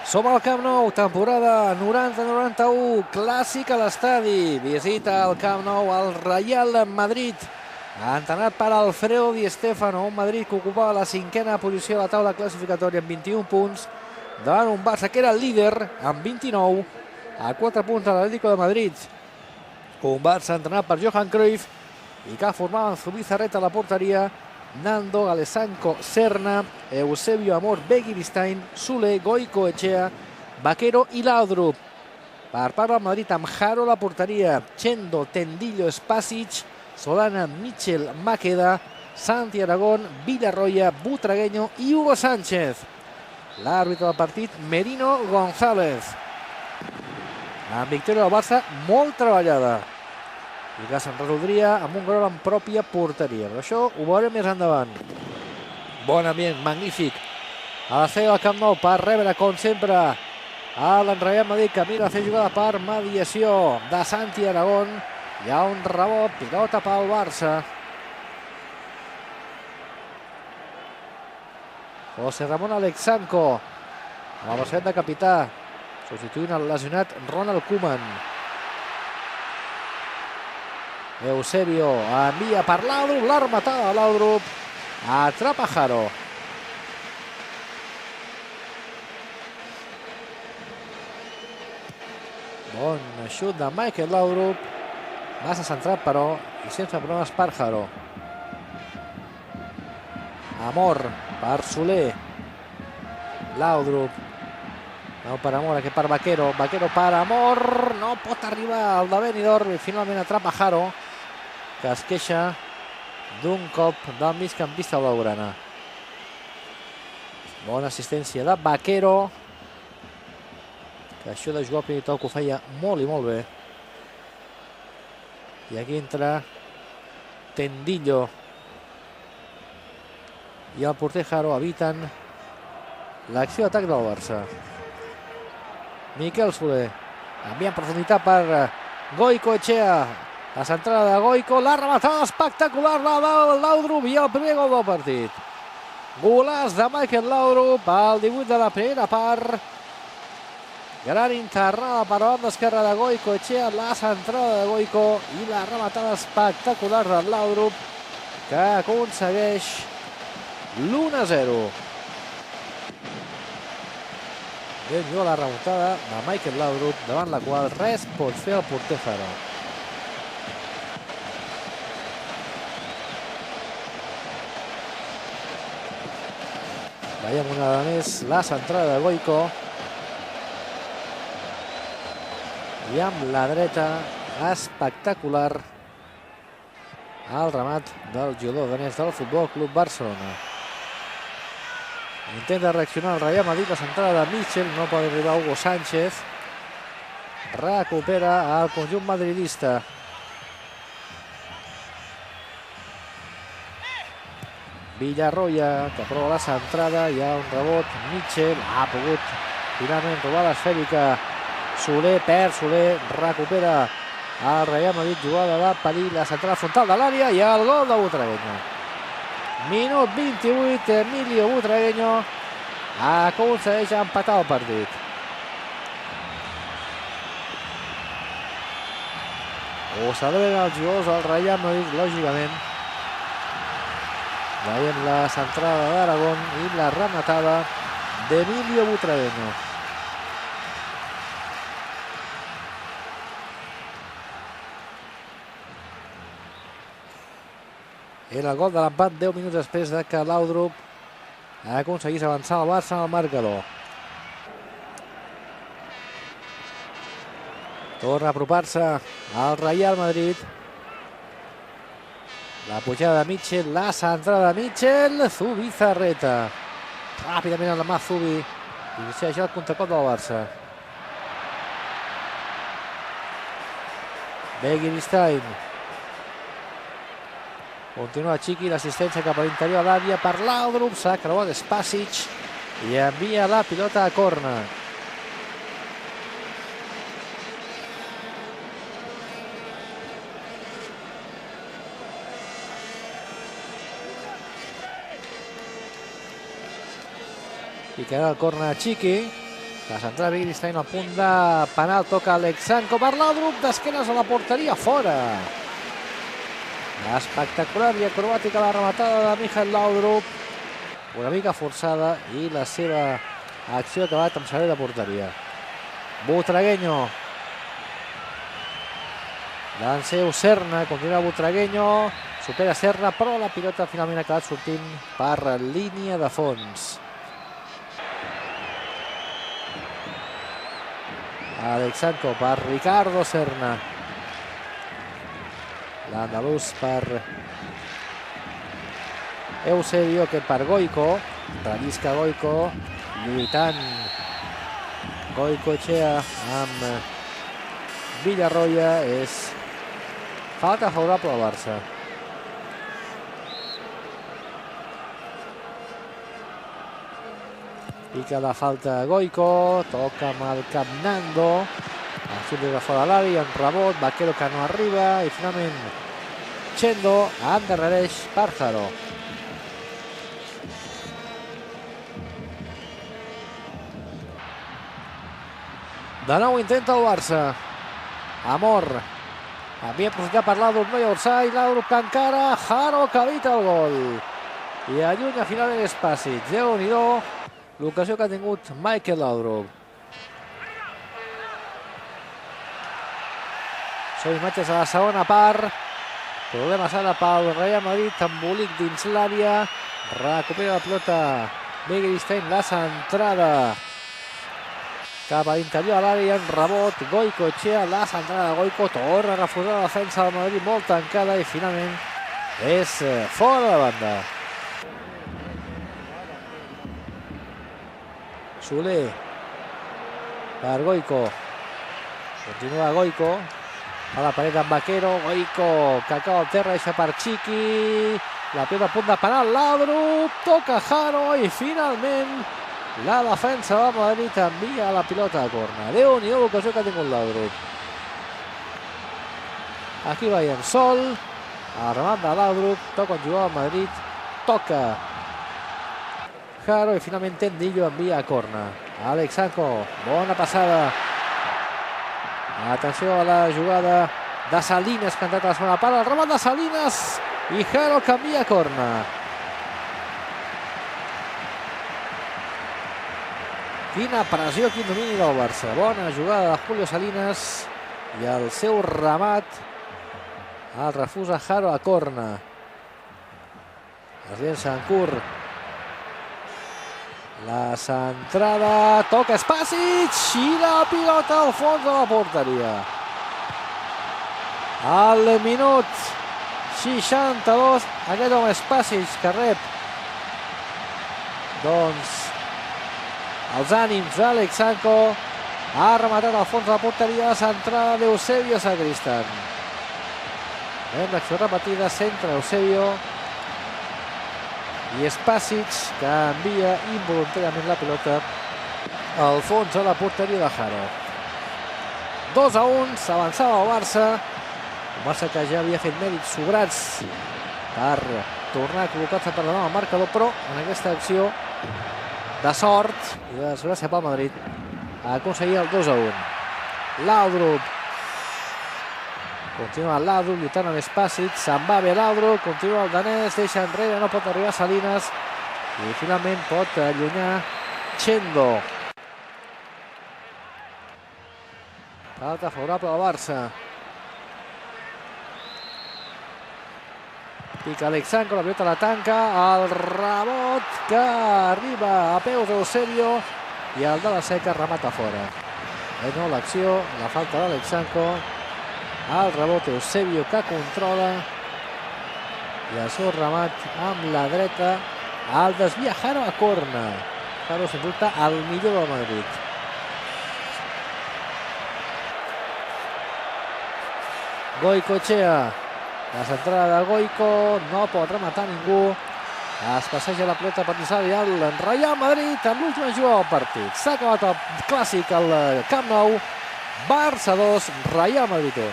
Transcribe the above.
Som al Camp Nou, temporada 90-91, clàssic a l'estadi. Visita al Camp Nou el Real Madrid, entrenat per Alfredo Di Stéfano, un Madrid que ocupava la 5a posició a la taula classificatòria amb 21 punts, davant un Barça que era el líder amb 29, a 4 punts de l'Atlético de Madrid. Un Barça entrenat per Johan Cruyff i que formaven Zubizarreta a la porteria, Nando, Alessandro Serna, Eusebio Amor, Begiristain, Sule, Goicoechea, Vaquero i Laudrup. Per part del Madrid amb Jaro a la porteria, Chendo, Tendillo, Spasic, Solana, Michel, Maqueda, Santi Aragón, Villarroya, Butragueño i Hugo Sánchez. L'àrbitre del partit, Merino González. Amb victòria del Barça molt treballada i que se'n resoldria amb un gol en pròpia porteria, però això ho veurem més endavant. Bon ambient, magnífic a la seu del Camp Nou per rebre, com sempre, a l'Real Madrid, que mira a fer jugada per mediació de Santi Aragón. Hi ha un rebot, pilota pel Barça. José Ramón Alexandro, a la versat de capità, substituint el lesionat Ronald Koeman. Eusebio envia per Laudrup, l'ha rematada a Laudrup, atrapa Jaro. Bon xut de Michael Laudrup, massa centrat però, i sense problemes per Jaro. Amor per Soler, Laudrup, no per Amor, aquest per Vaquero, Vaquero per Amor, no pot arribar al de Benidorm i finalment atrapa Jaro, que es queixa d'un cop del migcampista blaugrana. Bona assistència de Vaquero, que això de jugar al primer toc ho feia molt i molt bé. I aquí entra Tendillo i el porter Jaro eviten l'acció d'atac del Barça. Miquel Soler envia en profunditat per Goicoechea. La centrada de Goico, la rematada espectacular de Laudrup i el primer gol del partit. Golaç de Michael Laudrup al 18 de la primera part. Gran internada per la banda esquerra de Goicoechea, la centrada de Goico i la rematada espectacular de Laudrup, que aconsegueix l'1-0. Ben la remuntada de Michael Laudrup, davant la qual res pot fer el porter Jaro. Veiem una vegada més la centrada de Goico. I amb la dreta, espectacular, el remat del jugador danès del Futbol Club Barcelona. Intenta reaccionar el Real Madrid, la centrada de Michel, no pot arribar Hugo Sánchez. Recupera el conjunt madridista. Villarroya, que prova la centrada, hi ha un rebot, Michel ha pogut finalment robar l'esfèrica. Soler perd, Soler recupera el Real Madrid, jugada de perill, la centrada frontal de l'àrea i el gol de Butragueño. Minut 28, Emilio Butragueño aconsegueix empatar el partit. Ho celebren els jugadors del Real Madrid, lògicament. Veiem la centrada d'Aragón i la rematada d'Emilio Butragueño. Era el gol de l'empat 10 minuts després de que Laudrup aconseguís avançar el Barça en el marcador. Torna a apropar-se al Real Madrid. La pujada de Michel, la centrada de Michel, Zubizarreta. Ràpidament a la mà Zubi. Inicia ja el contracop del Barça. Begiristain. Continua Chiqui, l'assistència cap a l'interior de l'àrea per Laudrup, s'ha creuat Spasic i envia la pilota a córner. Picarà el córner a Chiqui. La centrada Wittgenstein al punt de penal, toca Alexandre per Laudrup, d'esquenes a la porteria, fora. Espectacular i acrobàtica la rematada de Michael Laudrup, una mica forçada, i la seva acció ha acabat amb servei de porteria. Butragueño. Danseu Serna, continua Butragueño, supera Serna, però la pilota finalment ha acabat sortint per línia de fons. Alexandre per Ricardo Serna. L'andalús per Eusebio, que per Goico. Rellisca Goico, lluitant Goicoechea amb Villarroya. És falta favorable al Barça. Pica la falta Goico, toca amb el cap Nando, el xut des de fora de l'àrea, en rebot, Vaquero que no arriba, i finalment Chendo endarrereix per Jaro. De nou intenta el Barça. Amor havia aprofitat per Laudrup, no hi ha Orsay, Laudrup que encara, Jaro que evita el gol i allunya finalment Spasic. Déu-n'hi-do l'ocasió que ha tingut Michael Laudrup. Són imatges a la segona part. Problemes ara pel Real Madrid, embolic dins l'àrea, recupera la pilota Wittgenstein, la centrada cap a l'interior a l'àrea, en rebot Goicoechea, la centrada de Goico, torna a refusar la defensa del Madrid molt tancada i finalment és fora de banda. Soler per Goico, continua Goico, a la paret amb Vaquero, Goico que acaba al terra, deixa per Chiqui, la pilota a punt de penal, Laudrup, toca Jaro i finalment la defensa de Madrid envia la pilota a corna. Déu-n'hi-do l'ocasió que ha tingut Laudrup. Aquí veiem Sol, el remat de Laudrup, toca on jugava el Madrid, toca Jaro i finalment Tendillo envia a corna. Alexandre, bona passada. Atenció a la jugada de Salinas, que ha entrat a la segona part, el remat de Salinas i Jaro canvia a corna. Quina pressió, quin domini del Barça. Bona jugada de Julio Salinas i el seu remat el refusa Jaro a corna. Es llença en curt. La centrada, toca Spasic i la pilota al fons de la porteria. Al minut 62, aquest home Spasic que rep els ànims d'Alexandre, ha rematat al fons de la porteria, la centrada d'Eusebio Sacristán. Veiem l'acció repetida, centra Eusebio i Spasic que envia involuntàriament la pilota al fons de la porteria de Jaro. 2-1, s'avançava el Barça, un Barça que ja havia fet mèrits sobrats per tornar a col·locar-se per davant el marcador, però en aquesta acció de sort i de desgràcia pel Madrid a aconseguir el 2-1. Laudrup, continua Laudrup lluitant amb Spasic, se'n va bé Laudrup, continua el danès, deixa enrere, no pot arribar Salinas i finalment pot allunyar Chendo. Falta favorable al Barça. Pica Alexandre, la pilota la tanca, el rebot que arriba a peus d'Eusebio i el de la Seca remata fora. No l'acció, la falta d'Alexandre, el rebot Eusebio que controla i el seu remat amb la dreta, el desvia Jaro a corna. Jaro sens dubte el millor del Madrid. Goicoechea, la centrada de Goico, no pot rematar ningú, es passeja la pilota per dins l'àrea el Real Madrid en l'última jugada del partit. S'ha acabat el clàssic al Camp Nou, Barça 2, Real Madrid 1.